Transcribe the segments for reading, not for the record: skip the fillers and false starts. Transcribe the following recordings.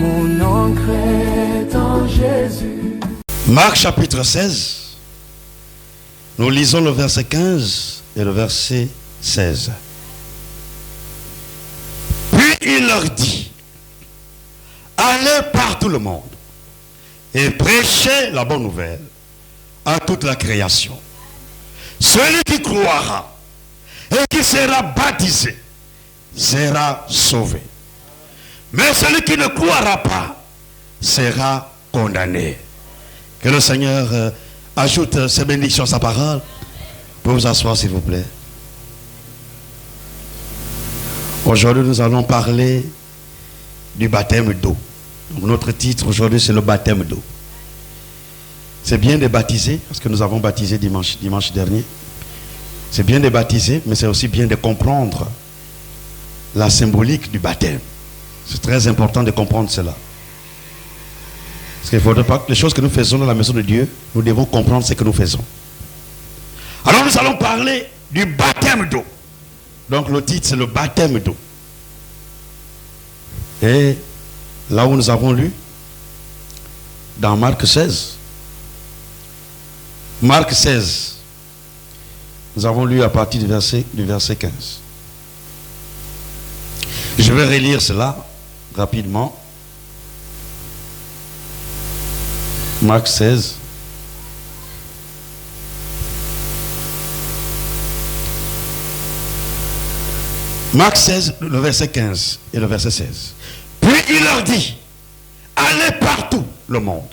Mon encre est en Jésus. Marc chapitre 16. Nous lisons le verset 15 et le verset 16. Puis il leur dit, allez par tout le monde et prêchez la bonne nouvelle à toute la création. Celui qui croira et qui sera baptisé sera sauvé. Mais celui qui ne croira pas sera condamné. Que le Seigneur ajoute ses bénédictions à sa parole. Vous pouvez vous asseoir s'il vous plaît. Aujourd'hui nous allons parler du baptême d'eau. Notre titre aujourd'hui c'est le baptême d'eau. C'est bien de baptiser, parce que nous avons baptisé dimanche dernier. C'est bien de baptiser, mais c'est aussi bien de comprendre la symbolique du baptême. C'est très important de comprendre cela. Parce qu'il ne faudrait pas que les choses que nous faisons dans la maison de Dieu, nous devons comprendre ce que nous faisons. Alors nous allons parler du baptême d'eau. Donc le titre c'est le baptême d'eau. Et là où nous avons lu, dans Marc 16, nous avons lu à partir du verset 15. Je vais relire cela rapidement. Marc 16. Marc 16, le verset 15 et le verset 16. Puis il leur dit, allez partout le monde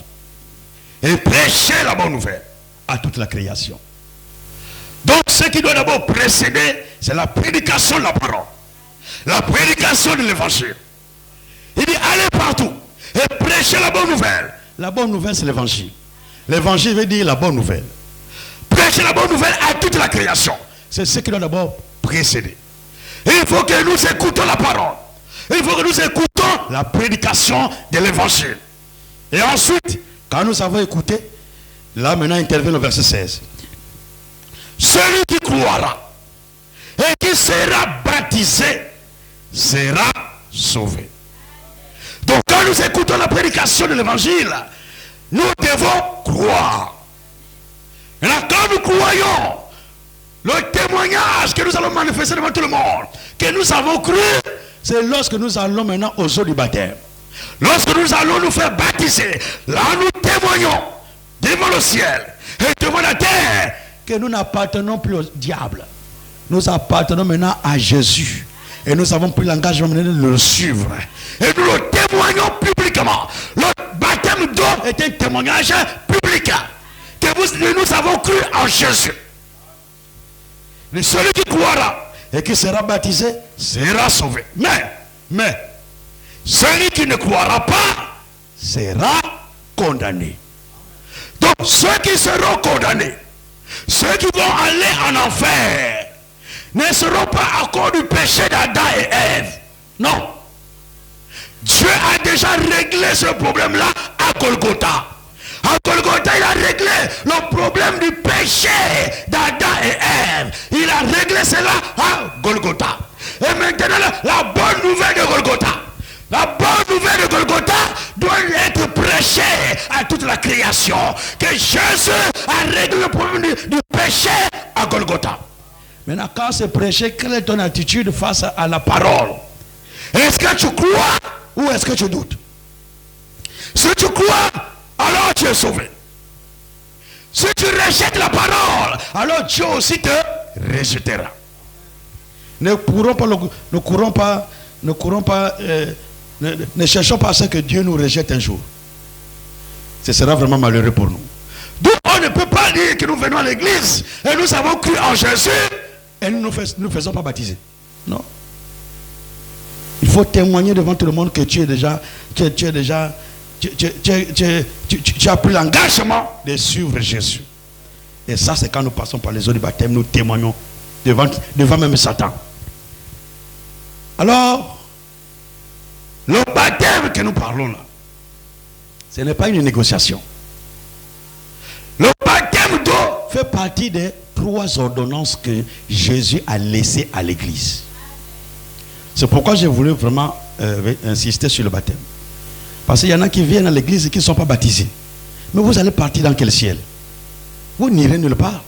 et prêchez la bonne nouvelle à toute la création. Donc ce qui doit d'abord précéder, c'est la prédication de la parole. La prédication de l'évangile. Il dit, allez partout et prêchez la bonne nouvelle. La bonne nouvelle, c'est l'évangile. L'évangile veut dire la bonne nouvelle. Prêchez la bonne nouvelle à toute la création. C'est ce qui doit d'abord précéder. Et il faut que nous écoutons la parole. Il faut que nous écoutons la prédication de l'évangile. Et ensuite, quand nous avons écouté, là maintenant intervient le verset 16. Celui qui croira et qui sera baptisé sera sauvé. Donc quand nous écoutons la prédication de l'évangile, nous devons croire. Et là, quand nous croyons, le témoignage que nous allons manifester devant tout le monde, que nous avons cru, c'est lorsque nous allons maintenant aux eaux du baptême. Lorsque nous allons nous faire baptiser, là nous témoignons devant le ciel et devant la terre que nous n'appartenons plus au diable. Nous appartenons maintenant à Jésus. Et nous avons pris l'engagement de le suivre. Et nous le témoignons publiquement. Le baptême d'eau est un témoignage public. Que nous avons cru en Jésus. Mais celui qui croira et qui sera baptisé sera sauvé. Mais, celui qui ne croira pas sera condamné. Donc ceux qui seront condamnés, ceux qui vont aller en enfer, ne seront pas à cause du péché d'Adam et Ève. Non. Dieu a déjà réglé ce problème-là à Golgotha. À Golgotha, il a réglé le problème du péché d'Adam et Ève. Il a réglé cela à Golgotha. Et maintenant, la bonne nouvelle de Golgotha, la bonne nouvelle de Golgotha doit être prêchée à toute la création. Que Jésus a réglé le problème du péché à Golgotha. Maintenant, quand c'est prêché, quelle est ton attitude face à la parole? Est-ce que tu crois ou est-ce que tu doutes? Si tu crois, alors tu es sauvé. Si tu rejettes la parole, alors Dieu aussi te rejettera. Ne cherchons pas à ce que Dieu nous rejette un jour. Ce sera vraiment malheureux pour nous. Donc on ne peut pas dire que nous venons à l'église et nous avons cru en Jésus et nous ne faisons pas baptiser. Non. Il faut témoigner devant tout le monde que tu as pris l'engagement de suivre Jésus. Et ça, c'est quand nous passons par les eaux du baptême, nous témoignons devant même Satan. Alors, le baptême que nous parlons là, ce n'est pas une négociation. Le baptême d'eau fait partie des 3 ordonnances que Jésus a laissées à l'église. C'est pourquoi j'ai voulu vraiment insister sur le baptême. Parce qu'il y en a qui viennent à l'église et qui ne sont pas baptisés. Mais vous allez partir dans quel ciel? Vous n'irez nulle part.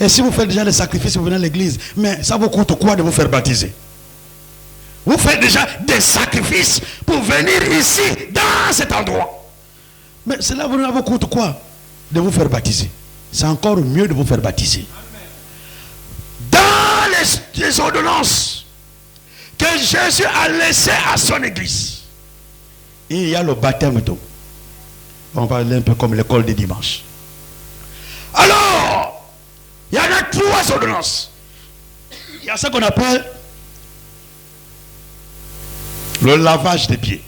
Et si vous faites déjà les sacrifices, vous venez à l'église, mais ça vous coûte quoi de vous faire baptiser? Vous faites déjà des sacrifices pour venir ici, dans cet endroit. Mais cela vous coûte quoi de vous faire baptiser? C'est encore mieux de vous faire baptiser. Dans les ordonnances que Jésus a laissées à son église, il y a le baptême d'eau. On va aller un peu comme l'école des dimanches. Alors, il y en a 3 ordonnances. Il y a ce qu'on appelle le lavage des pieds.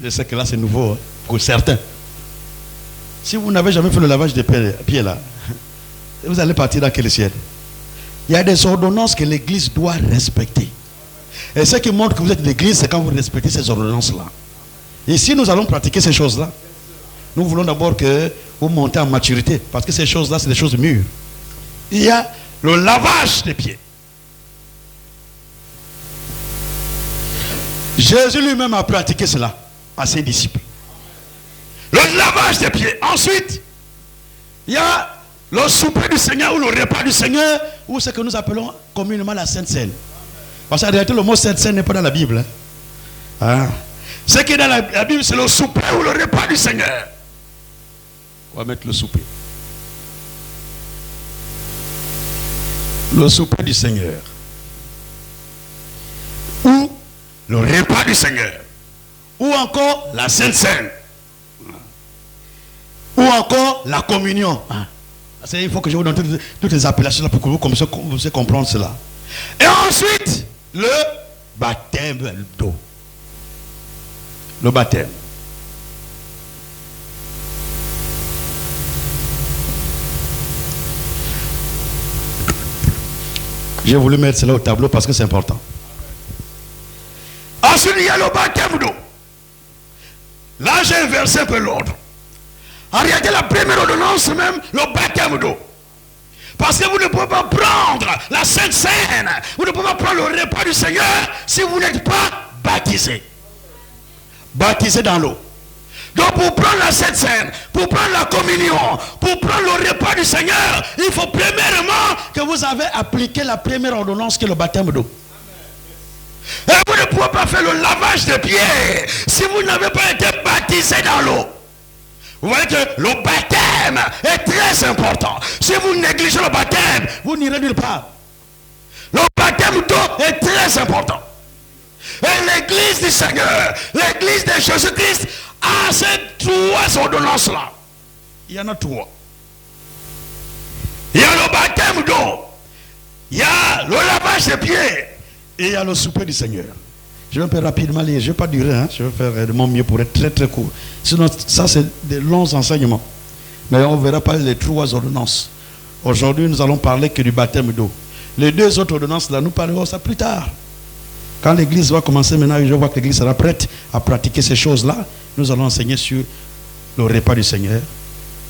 Je sais que là c'est nouveau hein, pour certains. Si vous n'avez jamais fait le lavage des pieds là, vous allez partir dans quel ciel? Il y a des ordonnances que l'église doit respecter. Et ce qui montre que vous êtes l'église, c'est quand vous respectez ces ordonnances là. Ici nous allons pratiquer ces choses là. Nous voulons d'abord que vous montez en maturité. Parce que ces choses là c'est des choses mûres. Il y a le lavage des pieds. Jésus lui-même a pratiqué cela à ses disciples. Le lavage des pieds. Ensuite, il y a le souper du Seigneur ou le repas du Seigneur, ou ce que nous appelons communément la Sainte Seine. Parce qu'en réalité, le mot Sainte Seine n'est pas dans la Bible. Hein? Ce qui est dans la Bible, c'est le souper ou le repas du Seigneur. On va mettre le souper. Le souper du Seigneur. Ou le repas du Seigneur. Ou encore la Sainte Seine. Ou encore la communion. Il faut que je vous donne toutes les appellations là pour que vous puissiez comprendre cela. Et ensuite, le baptême d'eau. Le baptême. J'ai voulu mettre cela au tableau parce que c'est important. Ensuite, il y a le baptême d'eau. Là, j'ai inversé un peu l'ordre. En réalité, la première ordonnance, même le baptême d'eau. Parce que vous ne pouvez pas prendre la Sainte Seine, vous ne pouvez pas prendre le repas du Seigneur si vous n'êtes pas baptisé. Baptisé dans l'eau. Donc pour prendre la Sainte Seine, pour prendre la communion, pour prendre le repas du Seigneur, il faut premièrement que vous avez appliqué la première ordonnance qui est le baptême d'eau. Et vous ne pouvez pas faire le lavage des pieds si vous n'avez pas été baptisé dans l'eau. Vous voyez que le baptême est très important. Si vous négligez le baptême, vous n'irez nulle part. Le baptême d'eau est très important. Et l'église du Seigneur, l'église de Jésus-Christ a ces 3 ordonnances-là. Il y en a 3. Il y a le baptême d'eau. Il y a le lavage des pieds. Et il y a le souper du Seigneur. Je vais un peu rapidement lire. Je ne vais pas durer. Je vais faire de mon mieux pour être très très court. Sinon, ça c'est des longs enseignements. Mais on ne verra pas les 3 ordonnances. Aujourd'hui, nous allons parler que du baptême d'eau. Les 2 autres ordonnances, là, nous parlerons ça plus tard. Quand l'église va commencer maintenant, je vois que l'église sera prête à pratiquer ces choses-là. Nous allons enseigner sur le repas du Seigneur.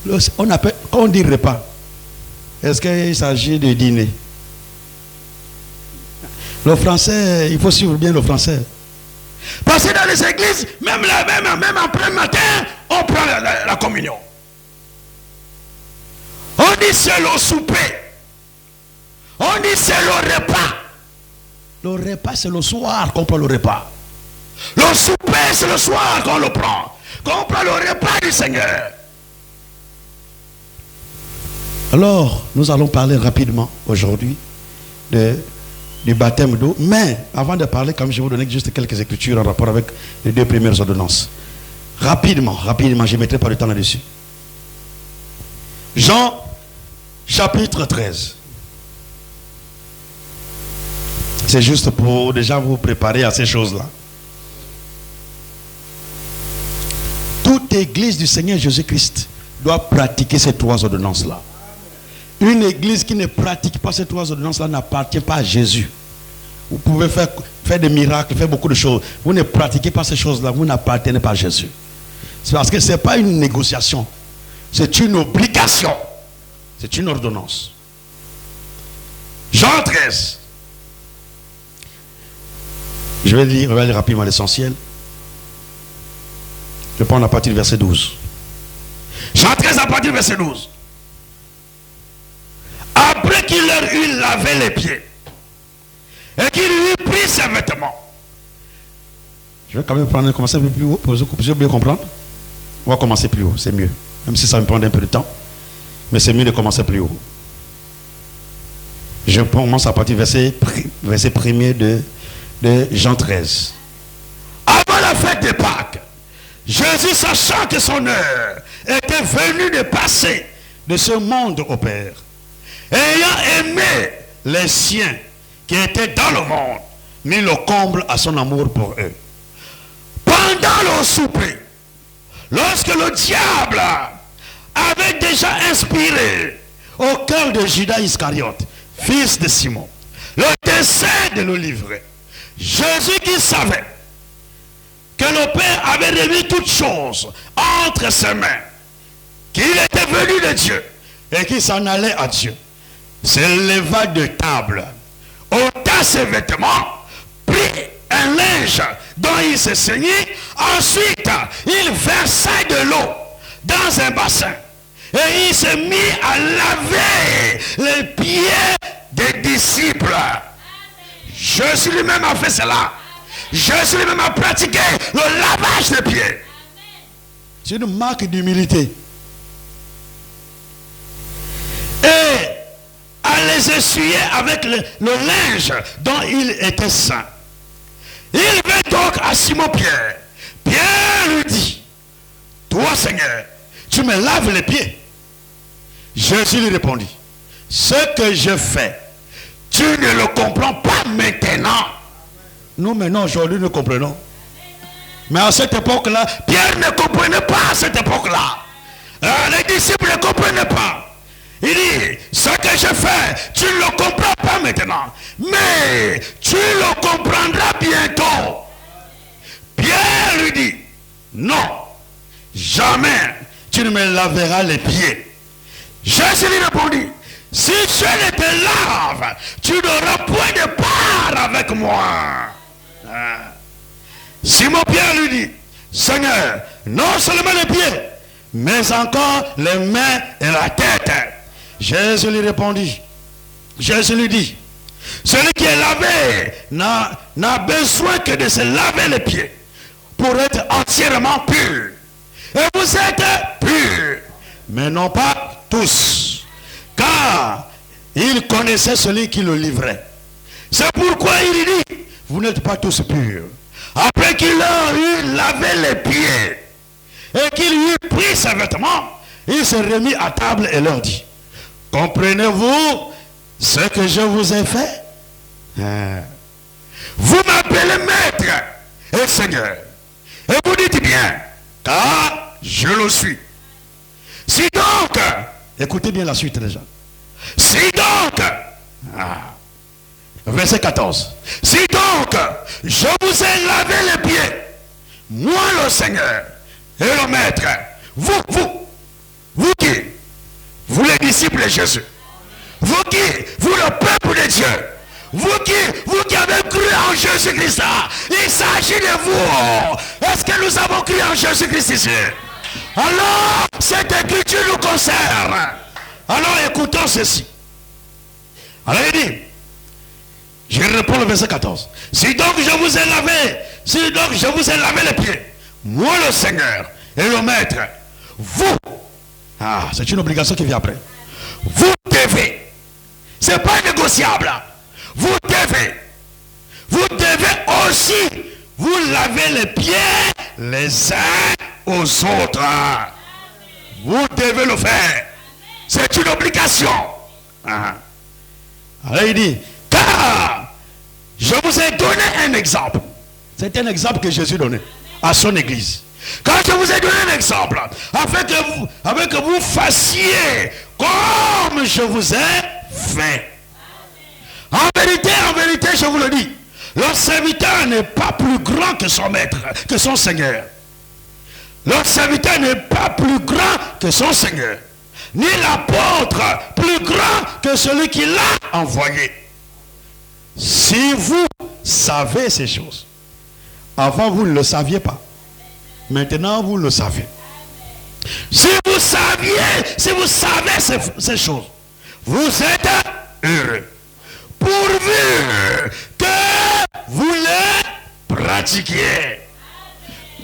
Quand on dit repas, est-ce qu'il s'agit de dîner? Le français, il faut suivre bien le français. Parce que dans les églises, même après le matin, on prend la communion. On dit c'est le souper. On dit c'est le repas. Le repas, c'est le soir qu'on prend le repas. Le souper, c'est le soir qu'on le prend. Qu'on prend le repas du Seigneur. Alors, nous allons parler rapidement aujourd'hui du baptême d'eau. Mais, avant de parler, comme je vais vous donner juste quelques écritures en rapport avec les 2 premières ordonnances. Rapidement, je ne mettrai pas le temps là-dessus. Jean, chapitre 13. C'est juste pour déjà vous préparer à ces choses-là. Toute église du Seigneur Jésus-Christ doit pratiquer ces 3 ordonnances-là. Une église qui ne pratique pas ces 3 ordonnances-là n'appartient pas à Jésus. Vous pouvez faire des miracles, faire beaucoup de choses. Vous ne pratiquez pas ces choses-là, vous n'appartenez pas à Jésus. C'est parce que ce n'est pas une négociation. C'est une obligation. C'est une ordonnance. Jean 13. Je vais lire rapidement l'essentiel. Je prends à partir du verset 12. Jean 13 à partir du verset 12. Après qu'il leur eut lavé les pieds et qu'il eut pris ses vêtements. Je vais quand même commencer un peu plus haut pour que vous puissiez bien comprendre. On va commencer plus haut, c'est mieux. Même si ça me prend un peu de temps. Mais c'est mieux de commencer plus haut. Je commence à partir du verset 1er de Jean 13. Avant la fête de Pâques, Jésus, sachant que son heure était venue de passer de ce monde au Père, ayant aimé les siens qui étaient dans le monde, mit le comble à son amour pour eux. Pendant le souper, lorsque le diable avait déjà inspiré au cœur de Judas Iscariote, fils de Simon, le dessein de le livrer, Jésus qui savait que le Père avait remis toutes choses entre ses mains, qu'il était venu de Dieu et qu'il s'en allait à Dieu, se leva de table, ôta ses vêtements, prit un linge dont il se saignit, ensuite il versa de l'eau dans un bassin et il se mit à laver les pieds des disciples. Jésus lui-même a fait cela. Jésus lui-même a pratiqué le lavage des pieds. C'est une marque d'humilité. Et à les essuyer avec le linge dont il était saint. Il vint donc à Simon-Pierre. Pierre lui dit, toi Seigneur, tu me laves les pieds. Jésus lui répondit, ce que je fais, tu ne le comprends pas maintenant. Nous maintenant aujourd'hui nous comprenons. Mais à cette époque-là, Pierre ne comprenait pas à cette époque-là. Les disciples ne comprenaient pas. Il dit, ce que je fais, tu ne le comprends pas maintenant. Mais tu le comprendras bientôt. Pierre lui dit, non, jamais tu ne me laveras les pieds. Jésus lui répondit, si je ne te lave, tu n'auras point de part avec moi. Simon-Pierre lui dit, Seigneur, non seulement les pieds, mais encore les mains et la tête. Jésus lui répondit, Jésus lui dit, celui qui est lavé n'a besoin que de se laver les pieds pour être entièrement pur. Et vous êtes purs, mais non pas tous, car il connaissait celui qui le livrait. C'est pourquoi il dit, vous n'êtes pas tous purs. Après qu'il leur eut lavé les pieds et qu'il eut pris ses vêtements, il se remit à table et leur dit, comprenez-vous ce que je vous ai fait? Vous m'appelez maître et Seigneur, et vous dites bien, car je le suis. Si donc, écoutez bien la suite déjà. Si donc, verset 14. Si donc, je vous ai lavé les pieds, moi le Seigneur et le Maître, vous qui, vous les disciples de Jésus, vous le peuple de Dieu, vous qui avez cru en Jésus-Christ, il s'agit de vous. Est-ce que nous avons cru en Jésus-Christ ici? Alors, cette écriture nous concerne. Alors, écoutons ceci. Alors, il dit, je réponds le verset 14. Si donc je vous ai lavé les pieds, moi le Seigneur et le Maître, vous, c'est une obligation qui vient après. Vous devez, c'est pas négociable. Vous devez aussi vous laver les pieds les uns aux autres. Vous devez le faire. C'est une obligation. Alors il dit, car je vous ai donné un exemple. C'est un exemple que Jésus donnait à son église. Quand je vous ai donné un exemple, afin que vous fassiez comme je vous ai fait. En vérité, je vous le dis, le serviteur n'est pas plus grand que son maître, que son Seigneur. Le serviteur n'est pas plus grand que son Seigneur. Ni l'apôtre plus grand que celui qui l'a envoyé. Si vous savez ces choses, avant vous ne le saviez pas. Maintenant, vous le savez. Si vous savez ces choses, vous êtes heureux. Pourvu que vous les pratiquiez.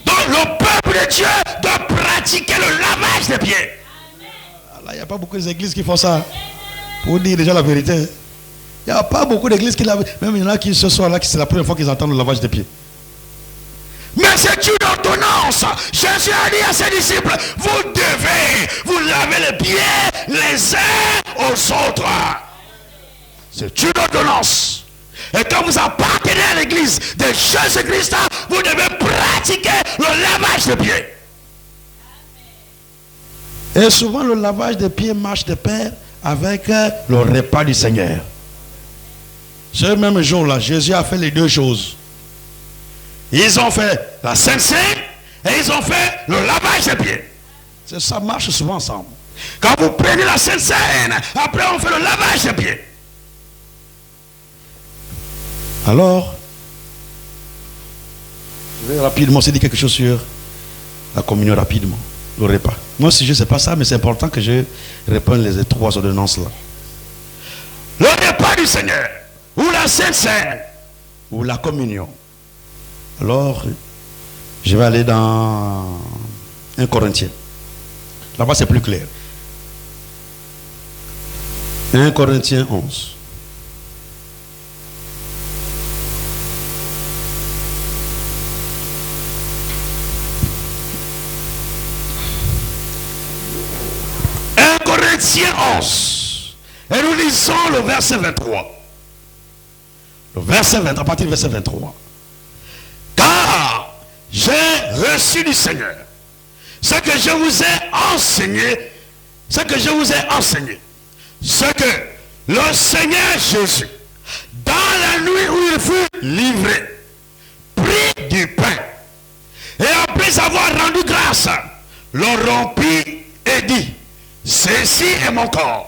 Donc le peuple de Dieu doit pratiquer le lavage des pieds. Il n'y a pas beaucoup d'églises qui font ça. Pour dire déjà la vérité. Il n'y a pas beaucoup d'églises qui lavent. Même il y en a qui ce soir là, c'est la première fois qu'ils entendent le lavage des pieds. Mais c'est une ordonnance. Jésus a dit à ses disciples, vous devez vous laver les pieds les uns aux autres. C'est une ordonnance. Et quand vous appartenez à l'église de Jésus-Christ, vous devez pratiquer le lavage des pieds. Et souvent le lavage des pieds marche de pair avec le repas du Seigneur. Ce même jour-là, Jésus a fait les deux choses. Ils ont fait la Sainte Seine et ils ont fait le lavage des pieds. Ça marche souvent ensemble. Quand vous prenez la Sainte Seine, après on fait le lavage des pieds. Alors, je vais rapidement aussi dire quelque chose sur la communion rapidement, le repas. Moi, si je ne sais pas ça, mais c'est important que je réponde les trois ordonnances là. Le repas du Seigneur, ou la Sainte Seine, ou la communion. Alors, je vais aller dans 1 Corinthiens. Là-bas, c'est plus clair. 1 Corinthiens 11. Corinthiens 11. Et nous lisons le verset 23. Le verset 20, à partir du verset 23. Car j'ai reçu du Seigneur ce que je vous ai enseigné, ce que le Seigneur Jésus, dans la nuit où il fut livré, prit du pain, et après avoir rendu grâce, le rompit et dit, ceci est mon corps,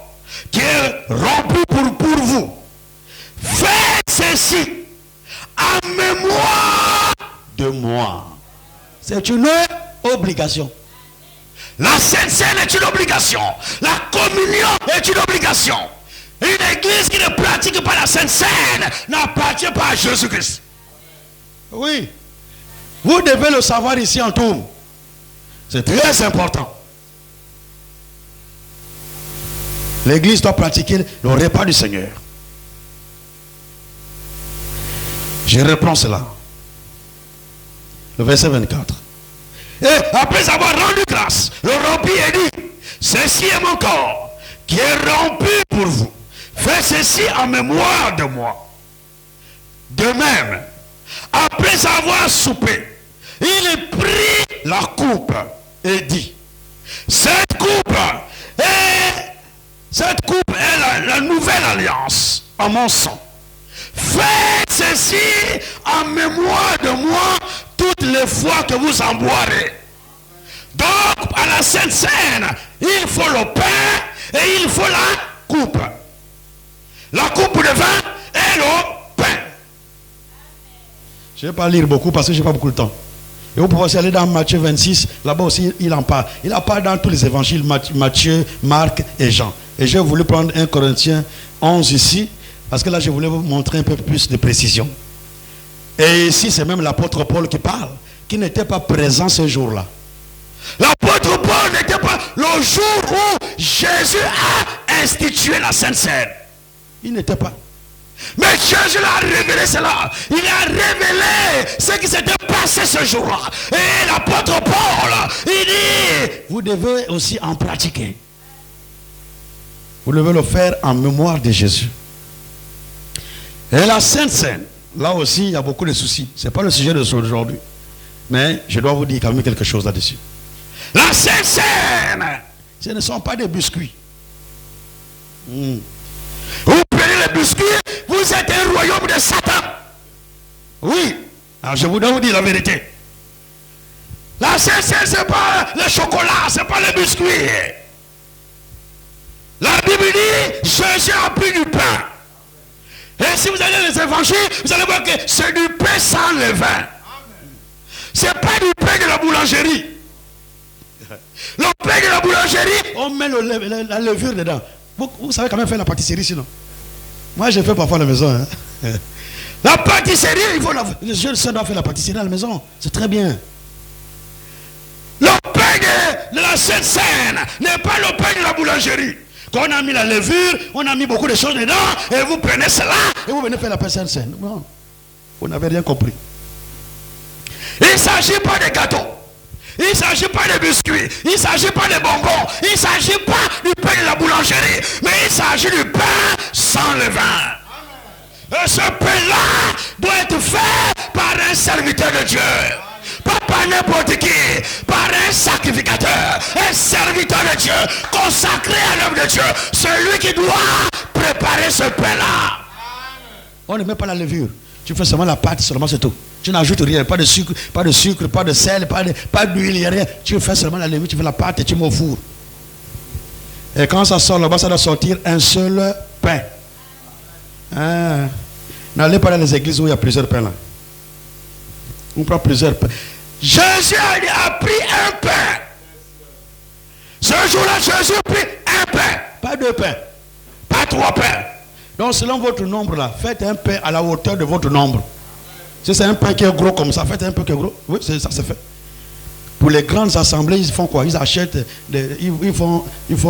qui est rompu pour vous. Faites ceci en mémoire de moi. C'est une obligation. La Sainte Seine est une obligation. La communion est une obligation. Une église qui ne pratique pas la Sainte Seine n'appartient pas à Jésus-Christ. Oui. Vous devez le savoir ici en tout. C'est très important. L'église doit pratiquer le repas du Seigneur. Je reprends cela. Le verset 24. Et après avoir rendu grâce, le rompit et dit, ceci est mon corps qui est rompu pour vous. Faites ceci en mémoire de moi. De même, après avoir soupé, il prit la coupe et dit, cette coupe est la nouvelle alliance en mon sang. Faites ceci en mémoire de moi toutes les fois que vous en boirez. Donc, à la Sainte Seine, il faut le pain et il faut la coupe. La coupe de vin et le pain. Je ne vais pas lire beaucoup parce que je n'ai pas beaucoup de temps. Et vous pouvez aussi aller dans Matthieu 26, là-bas aussi il en parle. Il en parle dans tous les évangiles, Matthieu, Marc et Jean. Et j'ai voulu prendre 1 Corinthiens 11 ici, parce que là je voulais vous montrer un peu plus de précision. Et ici c'est même l'apôtre Paul qui parle, qui n'était pas présent ce jour-là. L'apôtre Paul n'était pas le jour où Jésus a institué la Sainte Seine. Il n'était pas. Mais Jésus l'a révélé cela. Il a révélé ce qui s'était passé ce jour-là. Et l'apôtre Paul, il dit, vous devez aussi en pratiquer. Vous devez le faire en mémoire de Jésus. Et la Sainte Seine, là aussi, il y a beaucoup de soucis. Ce n'est pas le sujet de aujourd'hui. Mais je dois vous dire quand même quelque chose là-dessus. La Sainte Seine, ce ne sont pas des biscuits. Vous prenez les biscuits, vous êtes un royaume de Satan. Oui. Alors je dois vous dire la vérité. La Sainte Seine, ce n'est pas le chocolat, ce n'est pas les biscuits. La Bible dit, Jésus a pris du pain. Et si vous allez les évangiles, vous allez voir que c'est du pain sans levain. Ce n'est pas du pain pain de la boulangerie. Le pain de la boulangerie, on met la levure dedans. Vous savez quand même faire la pâtisserie sinon. Moi je fais parfois à la maison. Hein. La pâtisserie, les jeunes sœurs doivent faire la pâtisserie à la maison. C'est très bien. Le pain de la Sainte Seine n'est pas le pain de la boulangerie. Quand on a mis la levure, on a mis beaucoup de choses dedans, et vous prenez cela, et vous venez faire la pain Sainte Seine. Non, vous n'avez rien compris. Il ne s'agit pas de gâteaux. Il ne s'agit pas de biscuits. Il ne s'agit pas de bonbons. Il ne s'agit pas du pain de la boulangerie. Mais il s'agit du pain sans levain. Et ce pain-là doit être fait par un serviteur de Dieu. Pas par n'importe qui. Par un sacrificateur. Un serviteur de Dieu. Consacré à l'œuvre de Dieu. Celui qui doit préparer ce pain-là. On ne met pas la levure. Tu fais seulement la pâte, seulement c'est tout. Tu n'ajoutes rien, pas de sucre, pas de sel, pas d'huile, rien. Tu fais seulement la levure, tu fais la pâte et tu mets au four. Et quand ça sort là-bas, ça doit sortir un seul pain. Ah. N'allez pas dans les églises où il y a plusieurs pains là. On prend plusieurs pains. Jésus a pris un pain. Ce jour-là, Jésus a pris un pain. Pas deux pains. Pas trois pains. Donc selon votre nombre là, faites un pain à la hauteur de votre nombre. Si c'est un pain qui est gros comme ça, faites un pain qui est gros. Oui, ça c'est fait. Pour les grandes assemblées, ils font quoi? Ils achètent, ils font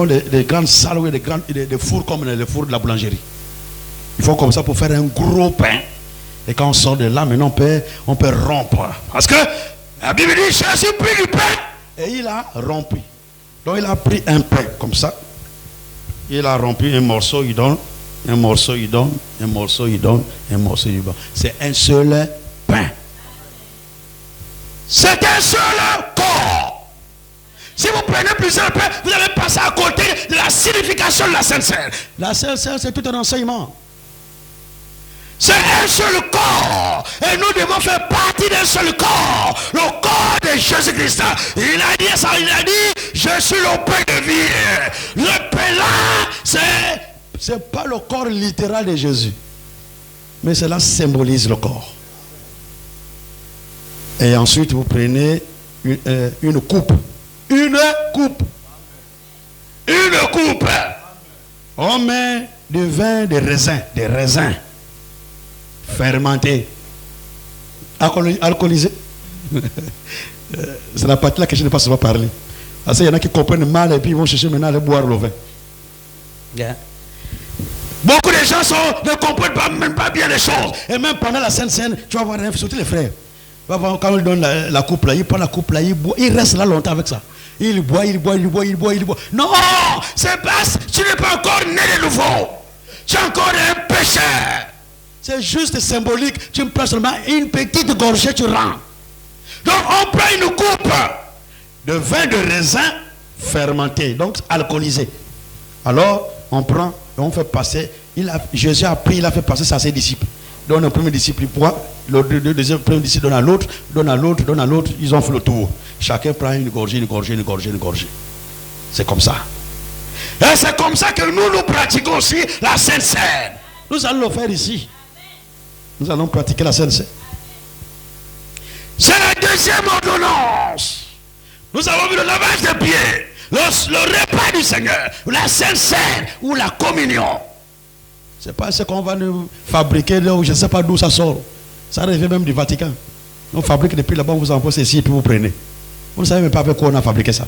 des grandes salles, oui, des fours comme les fours de la boulangerie. Ils font comme ça pour faire un gros pain. Et quand on sort de là, maintenant on peut rompre. Parce que la Bible dit, Jésus prit du pain. Et il a rompu. Donc il a pris un pain comme ça. Il a rompu un morceau, il donne. Un morceau, il donne. Un morceau, il donne. Un morceau, il donne. C'est un seul pain. C'est un seul corps. Si vous prenez plusieurs pains, vous allez passer à côté de la signification de la Sainte Seine. La Sainte Seine, c'est tout un enseignement. C'est un seul corps. Et nous devons faire partie d'un seul corps. Le corps de Jésus-Christ. Il a dit ça, il a dit, je suis le pain de vie. Le pain là, c'est pas le corps littéral de Jésus. Mais cela symbolise le corps. Et ensuite, vous prenez une coupe. Une coupe. Une coupe. On met du vin de raisin. Des raisins. Fermentés. Alcoolisés. C'est la partie là que je ne vais pas souvent parler. Parce qu'il y en a qui comprennent mal et puis ils vont chercher maintenant à aller boire le vin. Yeah. Beaucoup de gens ne comprennent même pas bien les choses. Et même pendant la Sainte Seine, tu vas voir, surtout les frères. Quand il donne la coupe là, il prend la coupe là, il boit, il reste là longtemps avec ça. Il boit. Non, c'est parce que tu n'es pas encore né de nouveau. Tu es encore un pécheur. C'est juste symbolique. Tu me prends seulement une petite gorgée, tu rends. Donc on prend une coupe de vin de raisin fermenté, donc alcoolisé. Alors on prend et on fait passer. Jésus a pris, il a fait passer ça à ses disciples. Donc le premier disciple il boit, le deuxième premier disciple donne à l'autre, donne à l'autre, donne à l'autre. Ils ont fait le tour. Chacun prend une gorgée. C'est comme ça. Et c'est comme ça que nous pratiquons aussi la Sainte Seine. Nous allons le faire ici. Nous allons pratiquer la Sainte Seine. C'est la deuxième ordonnance. Nous avons vu le lavage des pieds, le repas du Seigneur, la Sainte Seine ou la communion. C'est pas ce qu'on va nous fabriquer là où je ne sais pas d'où ça sort. Ça revient même du Vatican. On fabrique depuis là-bas, on vous envoie ceci et puis vous prenez. Vous ne savez même pas avec quoi on a fabriqué ça.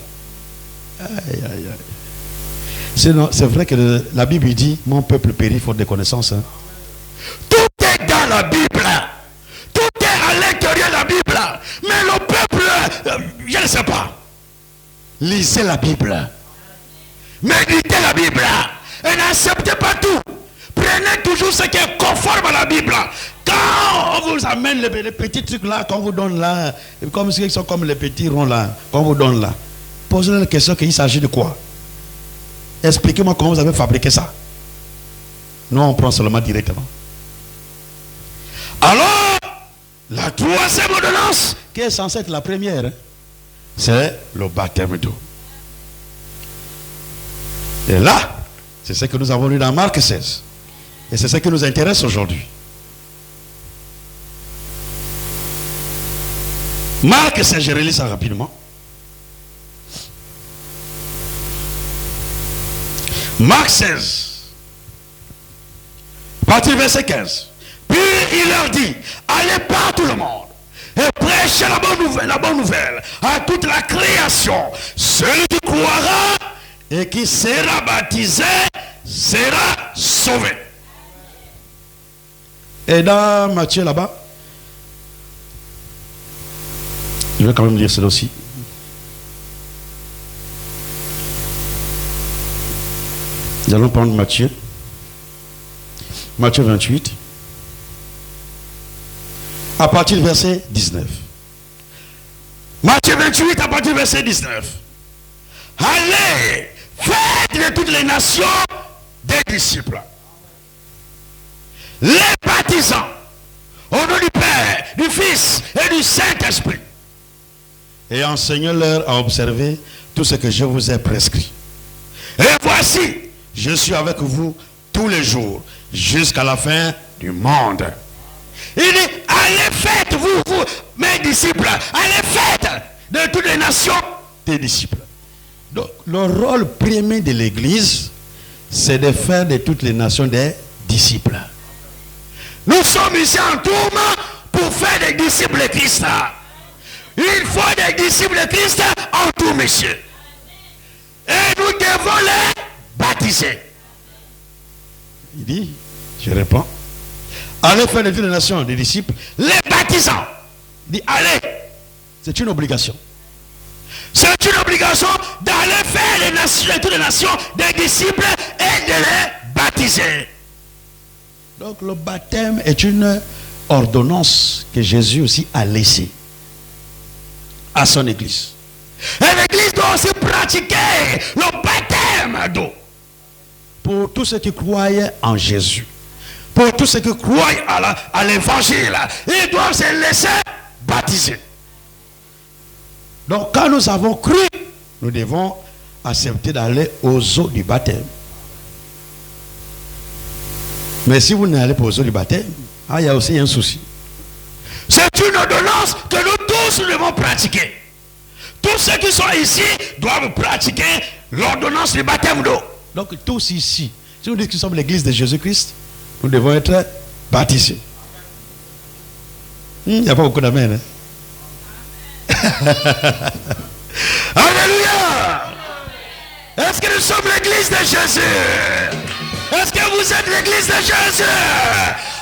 C'est vrai que la Bible dit, mon peuple périt faute de connaissances. Hein. Tout est dans la Bible. Tout est à l'intérieur de la Bible. Mais le peuple, je ne sais pas. Lisez la Bible. Méditez la Bible. Et n'acceptez pas tout. Prenez toujours ce qui est conforme à la Bible. Quand on vous amène les petits trucs là, qu'on vous donne là, comme ceux qui sont comme les petits ronds là, qu'on vous donne là, posez-leur la question qu'il s'agit de quoi. Expliquez-moi comment vous avez fabriqué ça. Nous, on prend seulement directement. Alors, la troisième ordonnance, qui est censée être la première, hein, c'est le baptême d'eau. Et là, c'est ce que nous avons lu dans Marc 16. Et c'est ce qui nous intéresse aujourd'hui. Marc 16, je relis ça rapidement. Marc 16, à partir du verset 15. Puis il leur dit, allez par tout le monde et prêchez la bonne nouvelle à toute la création. Celui qui croira et qui sera baptisé sera sauvé. Et dans Matthieu là-bas, je vais quand même lire cela aussi. Nous allons prendre Matthieu 28, à partir du verset 19. Matthieu 28, à partir du verset 19. Allez, faites de toutes les nations des disciples, les baptisant au nom du Père, du Fils et du Saint-Esprit, et enseignez-leur à observer tout ce que je vous ai prescrit. Et voici, je suis avec vous tous les jours, jusqu'à la fin du monde. Il dit, allez faites, vous, mes disciples, allez faites de toutes les nations des disciples. Donc, le rôle premier de l'Église, c'est de faire de toutes les nations des disciples. Nous sommes ici en tourment pour faire des disciples de Christ. Il faut des disciples de Christ en tout, messieurs. Et nous devons les baptiser. Il dit, je réponds, allez faire de toutes les nations des disciples, les baptisant. Il dit, allez, c'est une obligation. C'est une obligation d'aller faire de toutes les nations des disciples et de les baptiser. Donc le baptême est une ordonnance que Jésus aussi a laissée à son église. Et l'église doit aussi pratiquer le baptême d'eau. Pour tous ceux qui croient en Jésus, pour tous ceux qui croient à l'évangile, ils doivent se laisser baptiser. Donc quand nous avons cru, nous devons accepter d'aller aux eaux du baptême. Mais si vous n'allez pas aux eaux du baptême, il y a aussi un souci. C'est une ordonnance que nous tous devons pratiquer. Tous ceux qui sont ici doivent pratiquer l'ordonnance du baptême d'eau. Donc tous ici, si nous disons que nous sommes l'église de Jésus-Christ, nous devons être baptisés. Il n'y a pas beaucoup d'amen. Alléluia! Est-ce que nous sommes l'église de Jésus? Est-ce que vous êtes l'église de Jésus?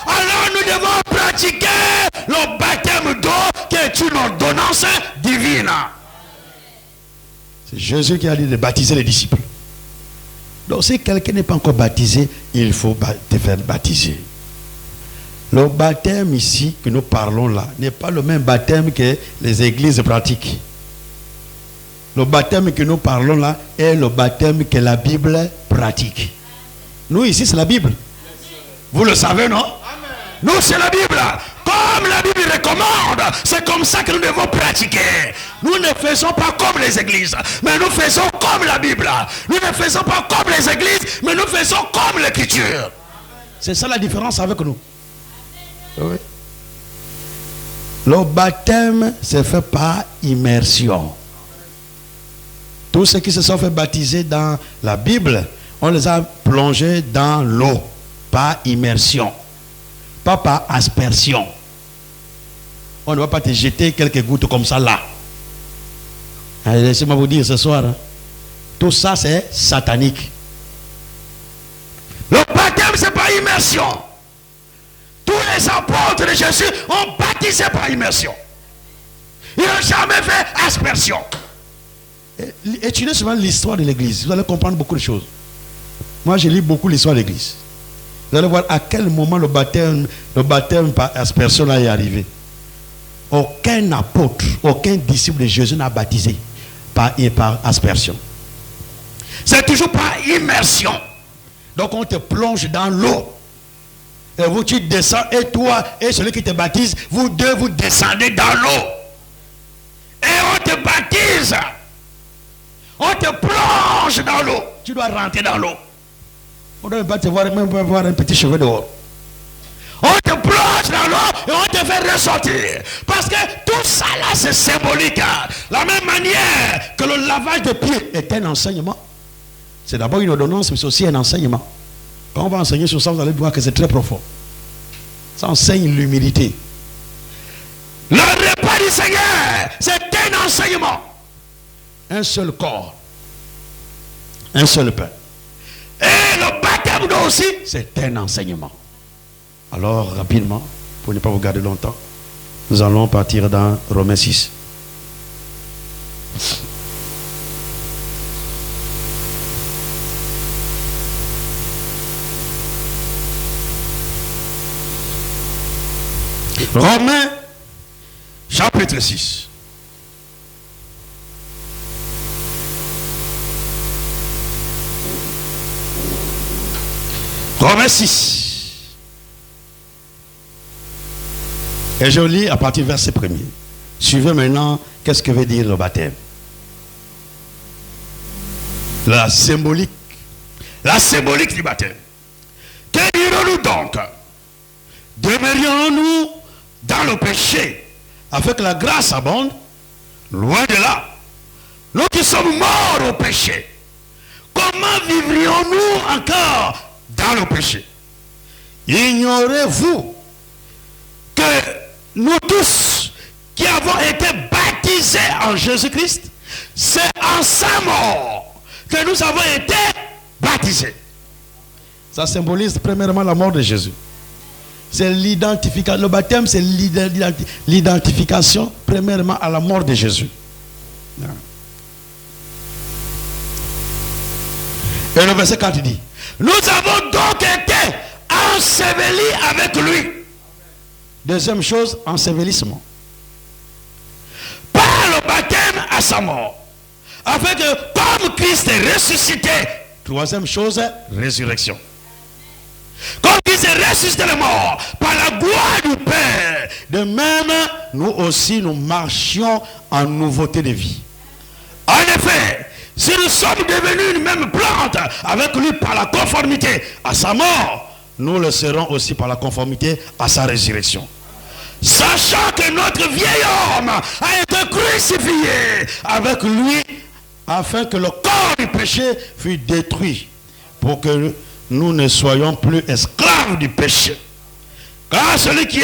Alors nous devons pratiquer le baptême d'eau qui est une ordonnance divine. C'est Jésus qui a dit de baptiser les disciples. Donc si quelqu'un n'est pas encore baptisé, il faut te faire baptiser. Le baptême ici que nous parlons là n'est pas le même baptême que les églises pratiquent. Le baptême que nous parlons là est le baptême que la Bible pratique. Nous ici c'est la Bible. Vous le savez, non? Nous c'est la Bible. Comme la Bible recommande, c'est comme ça que nous devons pratiquer. Nous ne faisons pas comme les églises, mais nous faisons comme la Bible. Nous ne faisons pas comme les églises, mais nous faisons comme l'écriture. C'est ça la différence avec nous. Oui. Le baptême se fait par immersion. Tous ceux qui se sont fait baptiser dans la Bible, on les a plongés dans l'eau par immersion, pas par aspersion. On ne va pas te jeter quelques gouttes comme ça là. Allez, laissez-moi vous dire ce soir, tout ça c'est satanique. Le baptême c'est par immersion. Tous les apôtres de Jésus ont baptisé par immersion. Ils n'ont jamais fait aspersion. Étudiez souvent l'histoire de l'église. Vous allez comprendre beaucoup de choses. Moi, je lis beaucoup l'histoire de l'église. Vous allez voir à quel moment le baptême par aspersion est arrivé. Aucun apôtre, aucun disciple de Jésus n'a baptisé par aspersion. C'est toujours par immersion. Donc on te plonge dans l'eau. Et vous tu descends, et toi et celui qui te baptise, vous deux vous descendez dans l'eau. Et on te baptise. On te plonge dans l'eau. Tu dois rentrer dans l'eau. On ne doit pas te voir, même pas voir un petit cheveu dehors. On te plonge dans alors et on te fait ressortir. Parce que tout ça là c'est symbolique. La même manière que le lavage de pieds est un enseignement. C'est d'abord une ordonnance, mais c'est aussi un enseignement. Quand on va enseigner sur ça, vous allez voir que c'est très profond. Ça enseigne l'humilité. Le repas du Seigneur, c'est un enseignement. Un seul corps. Un seul pain. Et le baptême d'eau aussi, c'est un enseignement. Alors, rapidement, pour ne pas vous garder longtemps, nous allons partir dans Romains 6. Romains, chapitre 6. Romains 6. Et je lis à partir du verset 1er. Suivez maintenant qu'est-ce que veut dire le baptême. La symbolique du baptême. Que dirons-nous donc? Demeurions-nous dans le péché afin que la grâce abonde? Loin de là. Nous qui sommes morts au péché, comment vivrions-nous encore dans le péché? Ignorez-vous que nous tous qui avons été baptisés en Jésus-Christ, c'est en sa mort que nous avons été baptisés. Ça symbolise premièrement la mort de Jésus. C'est l'identification. Le baptême, c'est l'identification premièrement à la mort de Jésus. Et le verset 4 dit: nous avons donc été ensevelis avec lui. Deuxième chose, ensevelissement. Par le baptême à sa mort. Afin que, comme Christ est ressuscité, troisième chose, résurrection. Comme Christ est ressuscité de mort, par la gloire du Père, de même, nous aussi, nous marchions en nouveauté de vie. En effet, si nous sommes devenus une même plante avec lui par la conformité à sa mort, nous le serons aussi par la conformité à sa résurrection. Sachant que notre vieil homme a été crucifié avec lui, afin que le corps du péché fût détruit, pour que nous ne soyons plus esclaves du péché. Car celui qui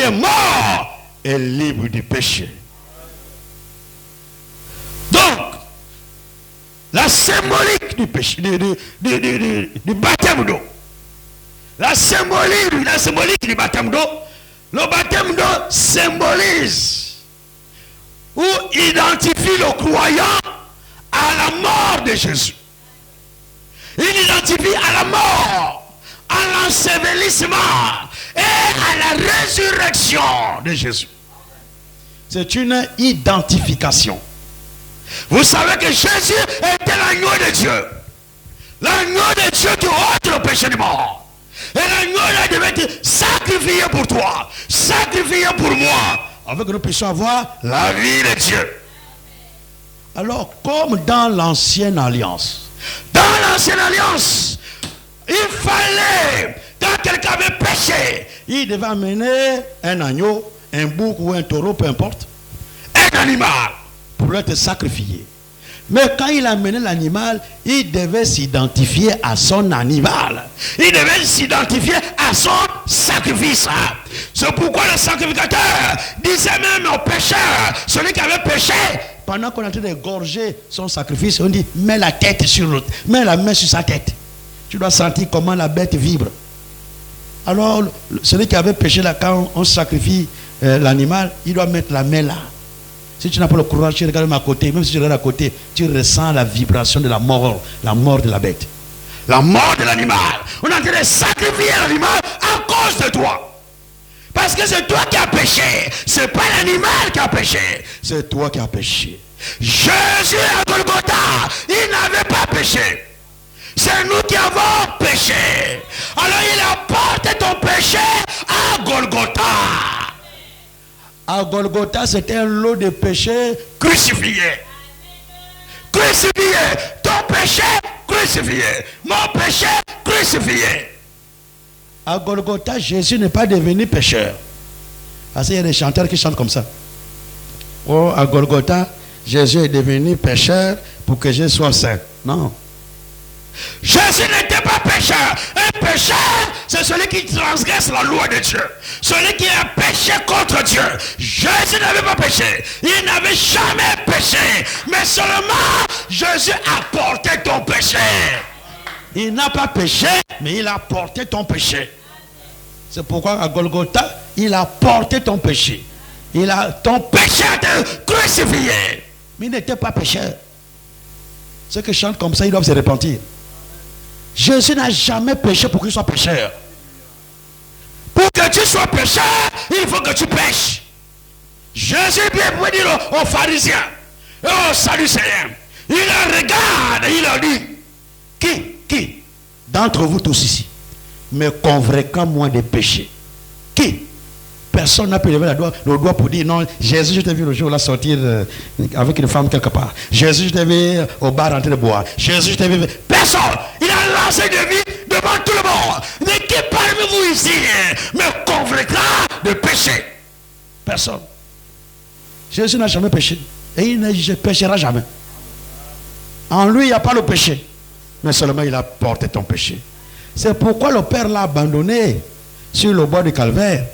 est mort est libre du péché. Donc, la symbolique du péché, du baptême d'eau, la symbolique du baptême d'eau, le baptême d'eau symbolise ou identifie le croyant à la mort de Jésus. Il identifie à la mort, à l'ensevelissement et à la résurrection de Jésus. C'est une identification. Vous savez que Jésus était l'agneau de Dieu. L'agneau de Dieu qui ôte le péché du monde. Et l'agneau là devait être sacrifié pour toi, sacrifié pour moi, afin que nous puissions avoir la vie de Dieu. Alors, comme dans l'ancienne alliance, il fallait, quand quelqu'un avait péché, il devait amener un agneau, un bouc ou un taureau, peu importe, un animal, pour être sacrifié. Mais quand il amenait l'animal, il devait s'identifier à son animal. Il devait s'identifier à son sacrifice. C'est pourquoi le sacrificateur disait même au pécheur, celui qui avait péché, pendant qu'on est en train d'égorger son sacrifice, on dit, mets la main sur sa tête. Tu dois sentir comment la bête vibre. Alors, celui qui avait péché là, quand on sacrifie l'animal, il doit mettre la main là. Si tu n'as pas le courage, tu regardes à côté, même si tu regardes à côté, tu ressens la vibration de la mort de la bête. La mort de l'animal. On est en train de sacrifier l'animal à cause de toi. Parce que c'est toi qui as péché. Ce n'est pas l'animal qui a péché. C'est toi qui as péché. Jésus à Golgotha, il n'avait pas péché. C'est nous qui avons péché. Alors il a porté ton péché à Golgotha. À Golgotha, c'était un lot de péchés crucifiés. Crucifié. Ton péché crucifié. Mon péché crucifié. À Golgotha, Jésus n'est pas devenu pécheur. Parce qu'il y a des chanteurs qui chantent comme ça. Oh, à Golgotha, Jésus est devenu pécheur pour que je sois saint. Non. Jésus n'était pas pécheur. Un pécheur, c'est celui qui transgresse la loi de Dieu. Celui qui a péché contre Dieu. Jésus n'avait pas péché. Il n'avait jamais péché. Mais seulement, Jésus a porté ton péché. Il n'a pas péché, mais il a porté ton péché. C'est pourquoi à Golgotha, il a porté ton péché. Ton péché a été crucifié. Mais il n'était pas pécheur. Ceux qui chantent comme ça, ils doivent se repentir. Jésus n'a jamais péché pour qu'il soit pécheur. Pour que tu sois pécheur, il faut que tu pêches. Jésus bien pouvait dire aux pharisiens et aux sadducéens, il leur regarde et il leur dit, qui d'entre vous tous ici me convainquant moins de péché? Qui? Personne n'a pu lever le doigt pour dire non, Jésus, je t'ai vu le jour là sortir avec une femme quelque part. Jésus, je t'ai vu au bar en train de boire. Jésus, je t'ai vu. Personne! Il a lancé de vie devant tout le monde. Mais qui parmi vous ici me convaincra de péché? Personne. Jésus n'a jamais péché. Et il ne péchera jamais. En lui, il n'y a pas le péché. Mais seulement il a porté ton péché. C'est pourquoi le Père l'a abandonné sur le bois du Calvaire.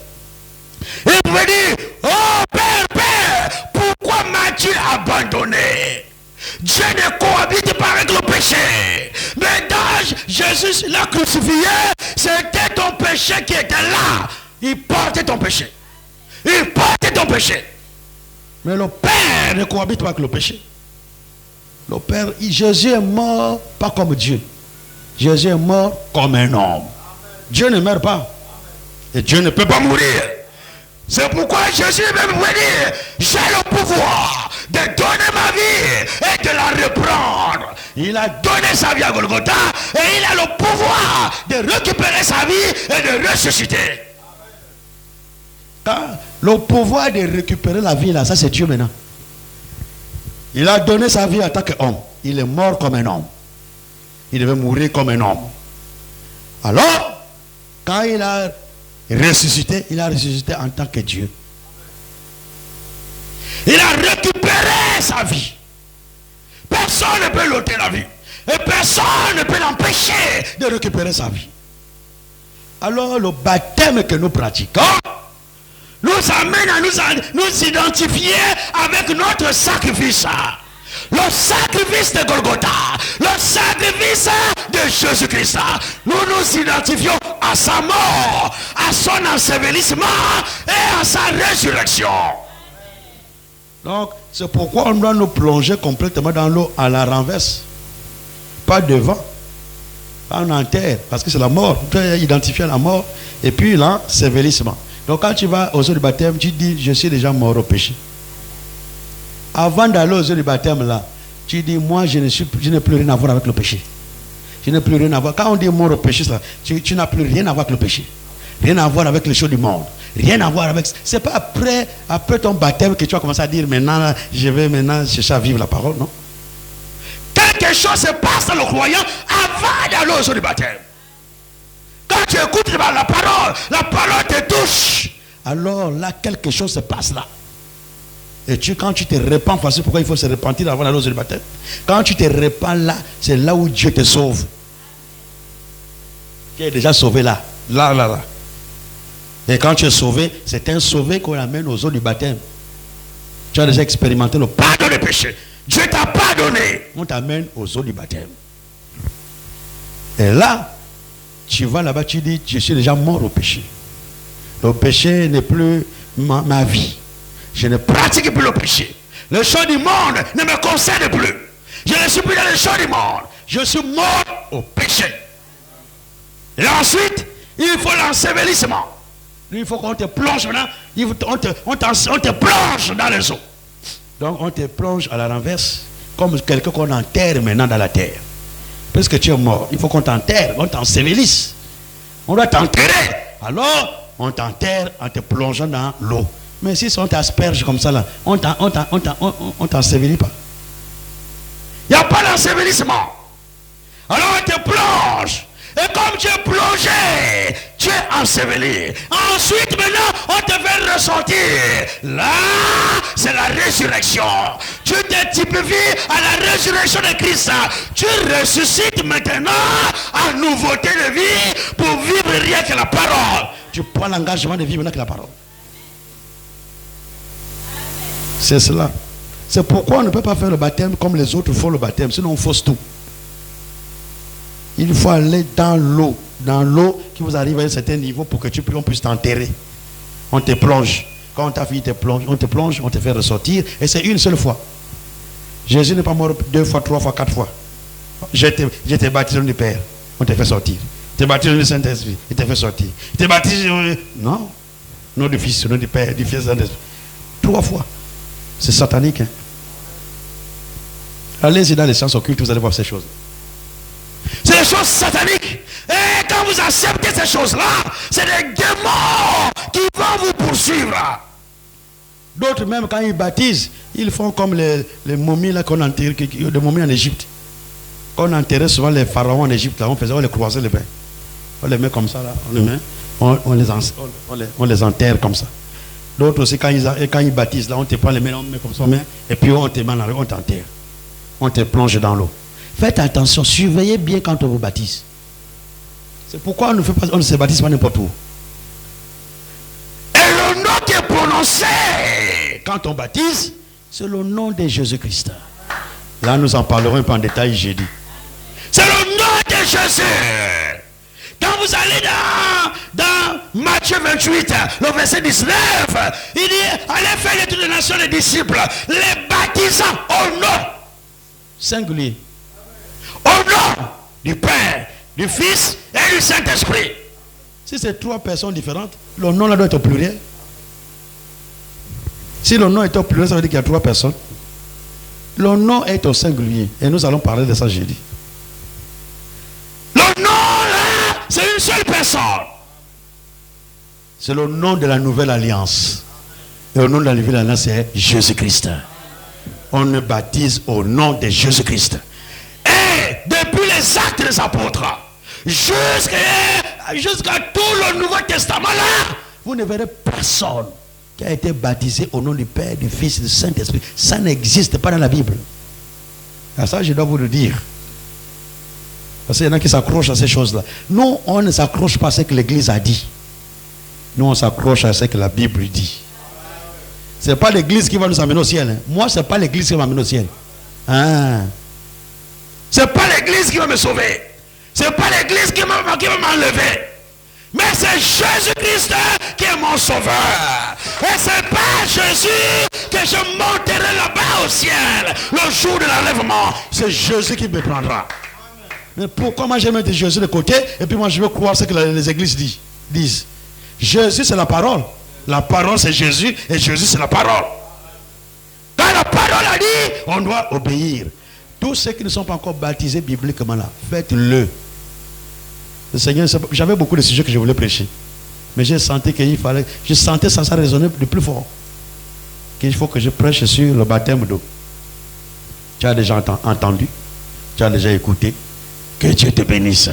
Il pouvait dire, oh Père, pourquoi m'as-tu abandonné? Dieu ne cohabite pas avec le péché. Mais quand Jésus l'a crucifié, c'était ton péché qui était là. Il portait ton péché. Il portait ton péché. Mais le Père ne cohabite pas avec le péché. Le Père, Jésus est mort pas comme Dieu. Jésus est mort comme un homme. Dieu ne meurt pas. Et Dieu ne peut pas mourir. C'est pourquoi Jésus même vous dire, j'ai le pouvoir de donner ma vie et de la reprendre. Il a donné sa vie à Golgotha et il a le pouvoir de récupérer sa vie et de ressusciter. Quand le pouvoir de récupérer la vie là, ça c'est Dieu maintenant. Il a donné sa vie en tant qu'homme. Il est mort comme un homme. Il devait mourir comme un homme. Alors, quand il a ressuscité, il a ressuscité en tant que Dieu. Il a récupéré sa vie. Personne ne peut l'ôter la vie. Et personne ne peut l'empêcher de récupérer sa vie. Alors le baptême que nous pratiquons nous amène à nous identifier avec notre sacrifice. Le sacrifice de Golgotha, le sacrifice de Jésus-Christ. Nous nous identifions à sa mort, à son ensevelissement et à sa résurrection. Donc, c'est pourquoi on doit nous plonger complètement dans l'eau à la renverse. Pas devant, pas en terre, parce que c'est la mort. Tu dois identifier la mort et puis l'ensevelissement. Donc, quand tu vas aux eaux du baptême, tu dis, je suis déjà mort au péché. Avant d'aller aux eaux du baptême là, tu dis, moi je n'ai plus rien à voir avec le péché. Je n'ai plus rien à voir. Quand on dit mort au péché, tu n'as plus rien à voir avec le péché. Rien à voir avec les choses du monde. Rien à voir avec... C'est pas après ton baptême que tu vas commencer à dire, maintenant, je vais maintenant chercher à vivre la parole, non? Quelque chose se passe dans le croyant avant d'aller aux eaux du baptême. Quand tu écoutes la parole te touche. Alors là, quelque chose se passe là. Et quand tu te répands, parce que pourquoi il faut se repentir avant d'aller au baptême? Quand tu te répands là, c'est là où Dieu te sauve. Tu es déjà sauvé là. Là. Et quand tu es sauvé, c'est un sauvé qu'on amène aux eaux du baptême. Tu as déjà expérimenté le pardon des péchés. Dieu t'a pardonné. On t'amène aux eaux du baptême. Et là, tu vas là-bas, tu dis, je suis déjà mort au péché. Le péché n'est plus ma vie. Je ne pratique plus le péché. Les choses du monde ne me concernent plus. Je ne suis plus dans les choses du monde. Je suis mort au péché. Et ensuite, il faut l'ensevelissement. Il faut qu'on te plonge maintenant. On te plonge dans les eaux. Donc on te plonge à la renverse comme quelqu'un qu'on enterre maintenant dans la terre. Parce que tu es mort, il faut qu'on t'enterre, on t'ensevelisse. On doit t'enterrer. Alors, on t'enterre en te plongeant dans l'eau. Mais si on t'asperge comme ça là, on t'ensevelit pas. Il n'y a pas d'ensevelissement. Alors on te plonge. Et comme tu es plongé, tu es enseveli. Ensuite, maintenant, on te fait ressortir. Là, c'est la résurrection. Tu te typifies à la résurrection de Christ. Tu ressuscites maintenant à nouveauté de vie pour vivre rien que la parole. Tu prends l'engagement de vivre rien que la parole. C'est cela. C'est pourquoi on ne peut pas faire le baptême comme les autres font le baptême, sinon on fausse tout. Il faut aller dans l'eau qui vous arrive à un certain niveau pour que on puisse t'enterrer. On te plonge. Quand on t'a fini, on te plonge, on te fait ressortir, et c'est une seule fois. Jésus n'est pas mort 2 fois, 3 fois, 4 fois. J'étais baptisé au nom du Père, on te fait sortir. Tu es baptisé au nom du Saint-Esprit, il te fait sortir. Tu es baptisé au non, au nom du Fils, au nom du Père, du Fils et Saint-Esprit. 3 fois. C'est satanique. Hein? Allez-y dans les sciences occultes, vous allez voir ces choses. C'est des choses sataniques. Et quand vous acceptez ces choses-là, c'est des démons qui vont vous poursuivre. D'autres même, quand ils baptisent, ils font comme les momies là qu'on enterre, les momies en Égypte. Quand on enterrait souvent les pharaons en Égypte, là, on les croisait les bains. On les met comme ça, là, on les enterre comme ça. D'autres aussi, quand ils baptisent, là, on te prend les mains, on met comme ça, et puis on te met en arrière, on t'enterre. On te plonge dans l'eau. Faites attention, surveillez bien quand on vous baptise. C'est pourquoi on ne se baptise pas n'importe où. Et le nom qui est prononcé quand on baptise, c'est le nom de Jésus-Christ. Là, nous en parlerons un peu en détail jeudi. C'est le nom de Jésus. Quand vous allez dans Matthieu 28, le verset 19, il dit, allez faire de toutes les nations des disciples, les baptisant au nom singulier. Au nom du Père, du Fils et du Saint-Esprit. Si c'est 3 personnes différentes, le nom là doit être au pluriel. Si le nom est au pluriel, ça veut dire qu'il y a 3 personnes. Le nom est au singulier. Et nous allons parler de ça jeudi. Le nom là, c'est une seule personne. C'est le nom de la nouvelle alliance. Et le nom de la nouvelle alliance, c'est Jésus-Christ. On ne baptise au nom de Jésus-Christ. Et depuis les actes des apôtres, jusqu'à tout le Nouveau Testament là, vous ne verrez personne qui a été baptisé au nom du Père, du Fils et du Saint-Esprit. Ça n'existe pas dans la Bible. À ça, je dois vous le dire. Parce qu'il y en a qui s'accrochent à ces choses-là. Nous, on ne s'accroche pas à ce que l'Église a dit. Nous, on s'accroche à ce que la Bible dit. Ce n'est pas l'Église qui va nous amener au ciel. Hein. Moi, ce n'est pas l'Église qui va m'amener au ciel. Ah. Ce n'est pas l'Église qui va me sauver. Ce n'est pas l'Église qui va m'enlever. Mais c'est Jésus-Christ qui est mon sauveur. Et ce n'est pas Jésus que je monterai là-bas au ciel le jour de l'enlèvement. C'est Jésus qui me prendra. Mais pourquoi moi je mets Jésus de côté et puis moi je veux croire ce que les églises disent. Jésus c'est la parole. La parole c'est Jésus et Jésus c'est la parole. Quand la parole a dit, on doit obéir. Tous ceux qui ne sont pas encore baptisés bibliquement là, faites-le. Le Seigneur, j'avais beaucoup de sujets que je voulais prêcher. Mais j'ai senti qu'il fallait, je sentais sans ça résonner de plus fort. Qu'il faut que je prêche sur le baptême d'eau. Tu as déjà entendu, tu as déjà écouté. Que Dieu te bénisse.